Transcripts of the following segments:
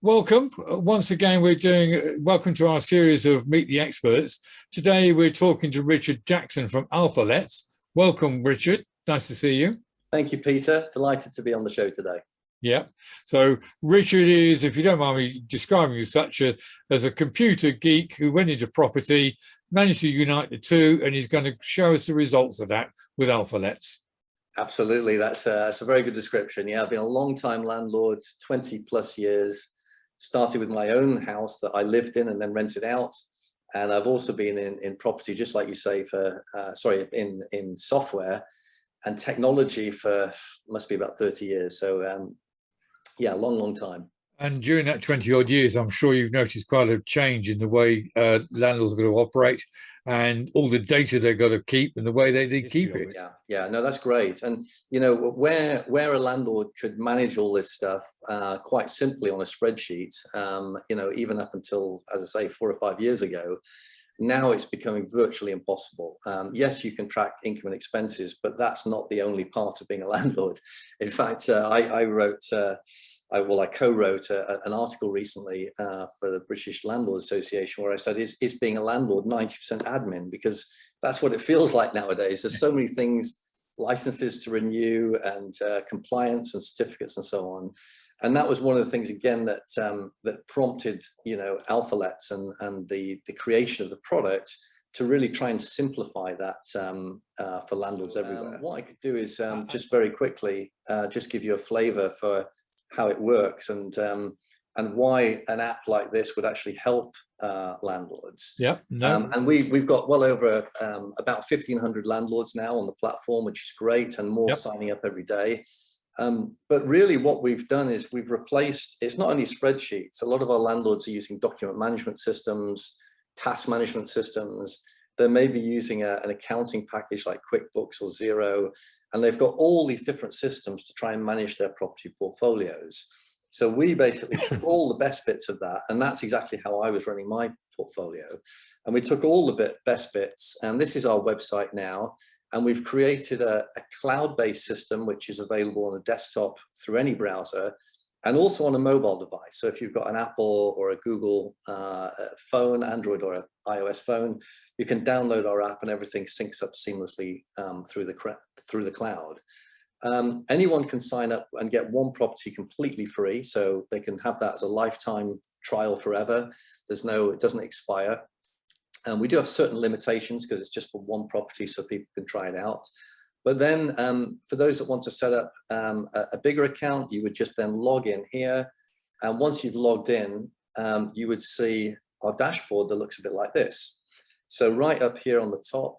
Welcome. Once again, we're doing welcome to our series of Meet the Experts. Today, we're talking to Richard Jackson from Alphaletz. Welcome, Richard. Nice to see you. Thank you, Peter. Delighted to be on the show today. Yeah. So Richard is, if you don't mind me describing you such as a computer geek who went into property, managed to unite the two, and he's going to show us the results of that with Alphaletz. Absolutely. That's a very good description. Yeah, I've been a long time landlord, 20 plus years. Started with my own house that I lived in and then rented out. And I've also been in property, just like you say, for, in software and technology for, must be about 30 years. So yeah, long time. And during that 20 odd years, I'm sure you've noticed quite a change in the way landlords are going to operate and all the data they've got to keep and the way they keep it. Yeah, no, that's great. And, you know, where a landlord could manage all this stuff quite simply on a spreadsheet, you know, even up until, as I say, 4 or 5 years ago, now it's becoming virtually impossible. Yes, you can track income and expenses, but that's not the only part of being a landlord. In fact, I co-wrote an article recently for the British Landlord Association where I said, is being a landlord 90% admin? Because that's what it feels like nowadays. There's so many things, licenses to renew and compliance and certificates and so on. And that was one of the things, again, that that prompted, you know, Alphaletz and the creation of the product to really try and simplify that for landlords everywhere. What I could do is just very quickly just give you a flavor for how it works and why an app like this would actually help landlords. Yeah, and we've got well over about 1,500 landlords now on the platform, which is great, and more signing up every day. But really what we've done is we've replaced, it's not only spreadsheets. A lot of our landlords are using document management systems, task management systems. They may be using an accounting package like QuickBooks or Xero, and they've got all these different systems to try and manage their property portfolios. So we basically took all the best bits of that, and that's exactly how I was running my portfolio. And we took all the best bits, and this is our website now, and we've created a cloud-based system which is available on a desktop through any browser, and also on a mobile device. So if you've got an Apple or a Google phone, Android or an iOS phone, you can download our app and everything syncs up seamlessly through the cloud. Anyone can sign up and get one property completely free, so they can have that as a lifetime trial forever. It doesn't expire. And we do have certain limitations because it's just for one property, so people can try it out. But then for those that want to set up a bigger account, you would just then log in here. And once you've logged in, you would see our dashboard that looks a bit like this. So right up here on the top,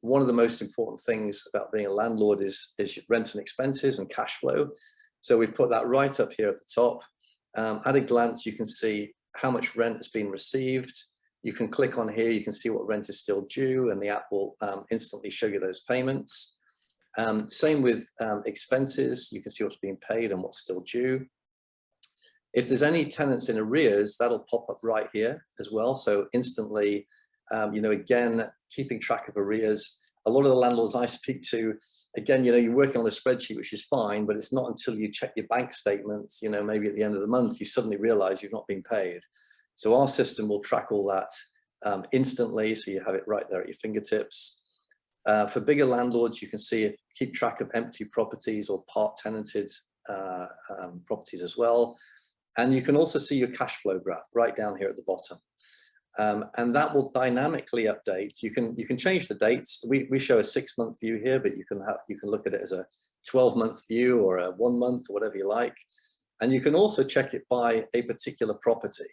one of the most important things about being a landlord is rent and expenses and cash flow. So we've put that right up here at the top. At a glance, you can see how much rent has been received. You can click on here, you can see what rent is still due, and the app will instantly show you those payments. Same with expenses, you can see what's being paid and what's still due. If there's any tenants in arrears, that'll pop up right here as well. So instantly, you know, again, keeping track of arrears. A lot of the landlords I speak to, again, you know, you're working on a spreadsheet, which is fine, but it's not until you check your bank statements, you know, maybe at the end of the month, you suddenly realize you've not been paid. So our system will track all that instantly, so you have it right there at your fingertips. For bigger landlords, you can keep track of empty properties or part tenanted properties as well. And you can also see your cash flow graph right down here at the bottom. And that will dynamically update. You can change the dates. We show a 6-month view here, but you can look at it as a 12-month view or a 1 month or whatever you like. And you can also check it by a particular property.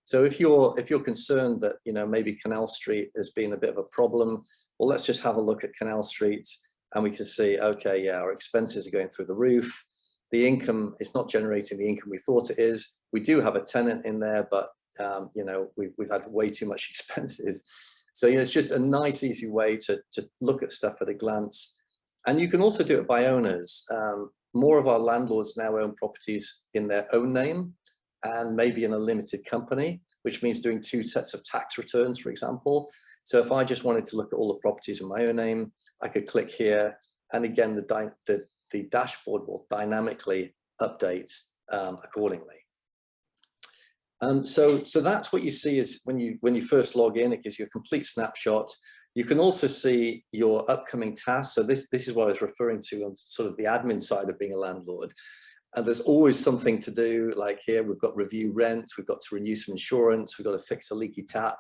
So if you're concerned that, you know, maybe Canal Street has been a bit of a problem, well, let's just have a look at Canal Street and we can see, okay, yeah, our expenses are going through the roof. The income, it's not generating the income we thought it is. We do have a tenant in there, but you know, we've had way too much expenses. So, you know, it's just a nice, easy way to look at stuff at a glance. And you can also do it by owners. More of our landlords now own properties in their own name and maybe in a limited company, which means doing 2 sets of tax returns, for example. So if I just wanted to look at all the properties in my own name, I could click here. And again, the dashboard will dynamically update accordingly. So that's what you see is when you first log in, it gives you a complete snapshot. You can also see your upcoming tasks. So this is what I was referring to on sort of the admin side of being a landlord. And there's always something to do. Like here, we've got review rent, we've got to renew some insurance, we've got to fix a leaky tap.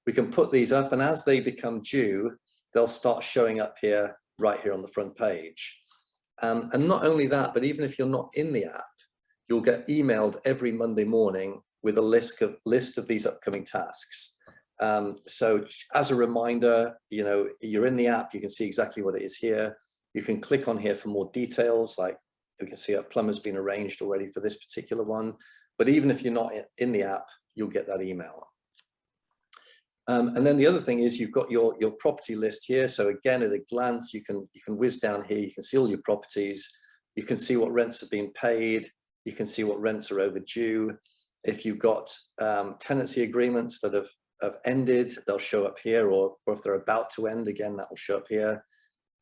We can put these up, and as they become due, they'll start showing up here, right here on the front page. And not only that, but even if you're not in the app, you'll get emailed every Monday morning with a list of these upcoming tasks. So as a reminder, you're in the app, you can see exactly what it is here. You can click on here for more details, like we can see a plumber's been arranged already for this particular one. But even if you're not in the app, you'll get that email. And then the other thing is you've got your property list here. So again, at a glance, you can whiz down here, you can see all your properties, you can see what rents have been paid, you can see what rents are overdue. If you've got tenancy agreements that have ended, they'll show up here, or if they're about to end, again, that will show up here.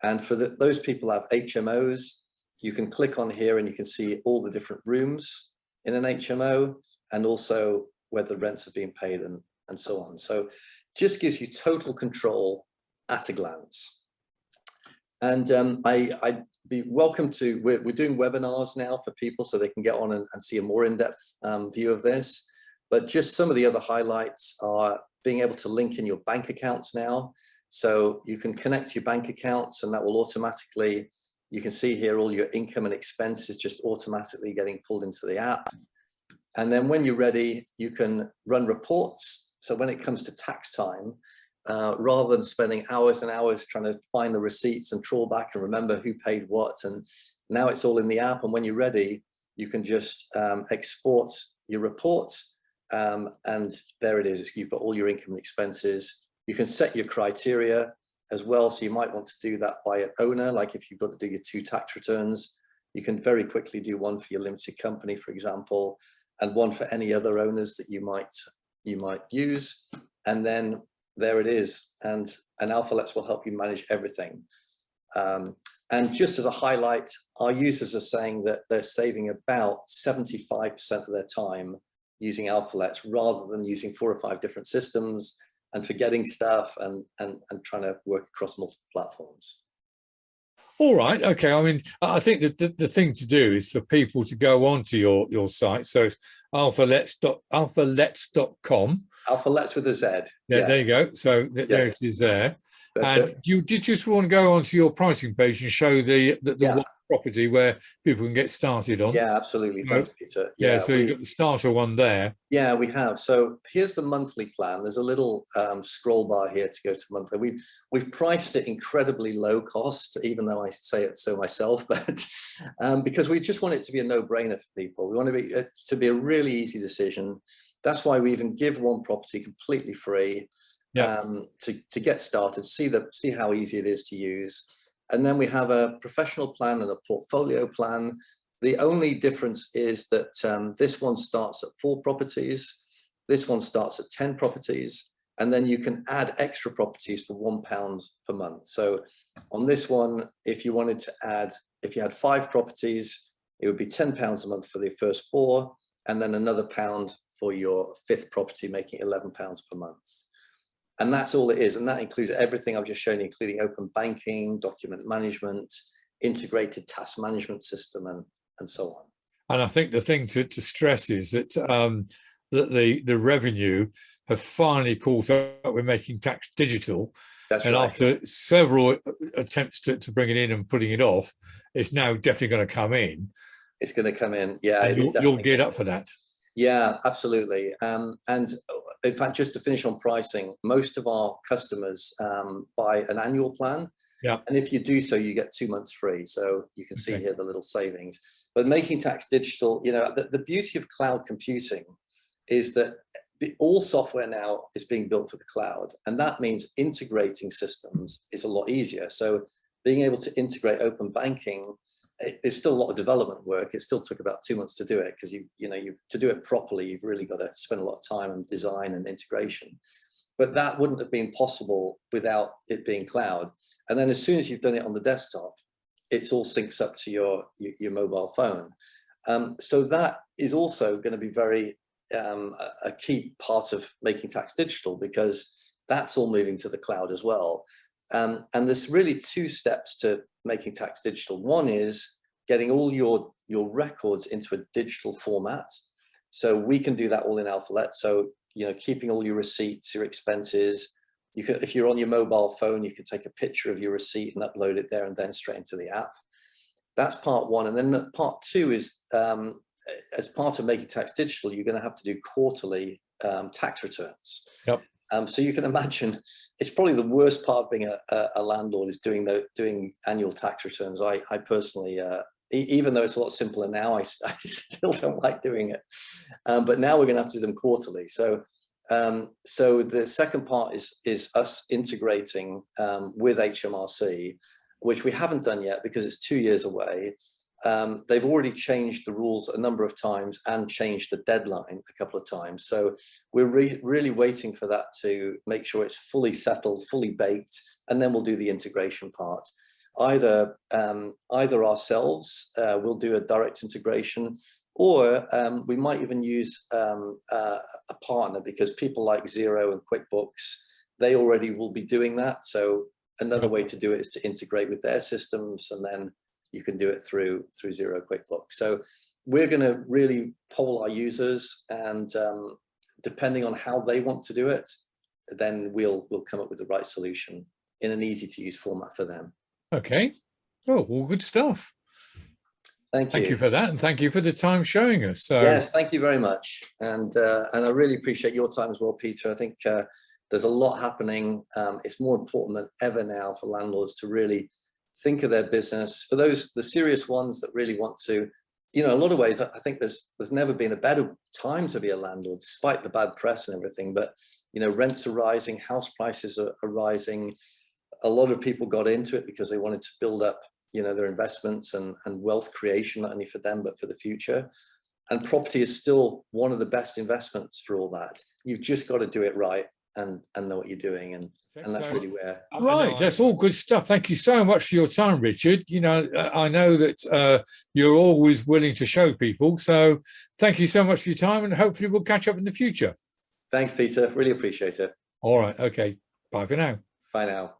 And for those people who have HMOs, you can click on here and you can see all the different rooms in an HMO, and also where the rents have been paid and so on. So just gives you total control at a glance. And I'd be welcome to, we're doing webinars now for people so they can get on and see a more in-depth view of this. But just some of the other highlights are being able to link in your bank accounts now. So you can connect your bank accounts, and that will automatically, you can see here all your income and expenses just automatically getting pulled into the app. And then when you're ready, you can run reports. So when it comes to tax time, rather than spending hours and hours trying to find the receipts and trawl back and remember who paid what, and now it's all in the app. And when you're ready, you can just export your report, and there it is. You've got all your income and expenses. You can set your criteria as well. So you might want to do that by an owner, like if you've got to do your 2 tax returns, you can very quickly do one for your limited company, for example, and one for any other owners that you might use. And then there it is. And Alphaletz will help you manage everything. And just as a highlight, our users are saying that they're saving about 75% of their time using Alphaletz rather than using 4 or 5 different systems and forgetting stuff and trying to work across multiple platforms. All right. Okay. I mean, I think that the thing to do is for people to go onto your site. So it's alphaletz.com. Alphaletz with a Z. Yeah, yes. There you go. So there it is there. That's and it. you did just want to go onto your pricing page and show the Yeah. one property where people can get started on. Yeah, absolutely. Thanks, Peter. Yeah, so you've got the starter one there. Yeah, we have. So here's the monthly plan. There's a little scroll bar here to go to monthly. We've priced it incredibly low cost, even though I say it so myself, but because we just want it to be a no-brainer for people. We want it to be a really easy decision. That's why we even give one property completely free. To get started, see how easy it is to use. And then we have a professional plan and a portfolio plan. The only difference is that this one starts at 4 properties, this one starts at 10 properties, and then you can add extra properties for £1 per month. So on this one, if you wanted to add, if you had 5 properties, it would be £10 a month for the first 4, and then another £1 for your 5th property, making it £11 per month. And that's all it is. And that includes everything I've just shown you, including open banking, document management, integrated task management system, and so on. And I think the thing to stress is that that the revenue have finally caught up with making tax digital. That's and right. After several attempts to bring it in and putting it off, it's now definitely going to come in. It's going to come in. Yeah. And you'll get up for that. Yeah, absolutely. And in fact, just to finish on pricing, most of our customers buy an annual plan. Yeah. And if you do so, you get 2 months free. So you can see here the little savings. But making tax digital, the beauty of cloud computing is that all software now is being built for the cloud. And that means integrating systems is a lot easier. So being able to integrate open banking, there's still a lot of development work. It still took about 2 months to do it because to do it properly, you've really got to spend a lot of time on design and integration. But that wouldn't have been possible without it being cloud. And then as soon as you've done it on the desktop, it's all syncs up to your mobile phone. So that is also going to be very a key part of making tax digital, because that's all moving to the cloud as well. And there's really two steps to making tax digital. One is getting all your records into a digital format. So we can do that all in Alphaletz. So, you know, keeping all your receipts, your expenses. You could, if you're on your mobile phone, you could take a picture of your receipt and upload it there and then straight into the app. That's part one. And then part two is, as part of making tax digital, you're going to have to do quarterly tax returns. Yep. So you can imagine it's probably the worst part of being a landlord is doing annual tax returns. I personally, even though it's a lot simpler now, I still don't like doing it. But now we're going to have to do them quarterly. So the second part is us integrating with HMRC, which we haven't done yet because it's 2 years away. They've already changed the rules a number of times and changed the deadline a couple of times. So we're really waiting for that to make sure it's fully settled, fully baked, and then we'll do the integration part. Either ourselves, we'll do a direct integration, or we might even use a partner, because people like Xero and QuickBooks, they already will be doing that. So another way to do it is to integrate with their systems, and then you can do it through Xero QuickBooks. So we're going to really poll our users, and depending on how they want to do it, then we'll come up with the right solution in an easy to use format for them. Okay. Oh, all good stuff. Thank you. Thank you for that, and thank you for the time showing us. So yes, thank you very much, and I really appreciate your time as well, Peter. I think there's a lot happening. It's more important than ever now for landlords to really think of their business. For the serious ones that really want to, you know, a lot of ways, I think there's never been a better time to be a landlord, despite the bad press and everything. But, you know, rents are rising, house prices are rising. A lot of people got into it because they wanted to build up, you know, their investments and wealth creation, not only for them, but for the future. And property is still one of the best investments for all that. You've just got to do it right and know what you're doing. And that's really where. Right, that's all good stuff. Thank you so much for your time, Richard. You know, I know that you're always willing to show people. So thank you so much for your time, and hopefully we'll catch up in the future. Thanks, Peter. Really appreciate it. All right. Okay. Bye for now. Bye now.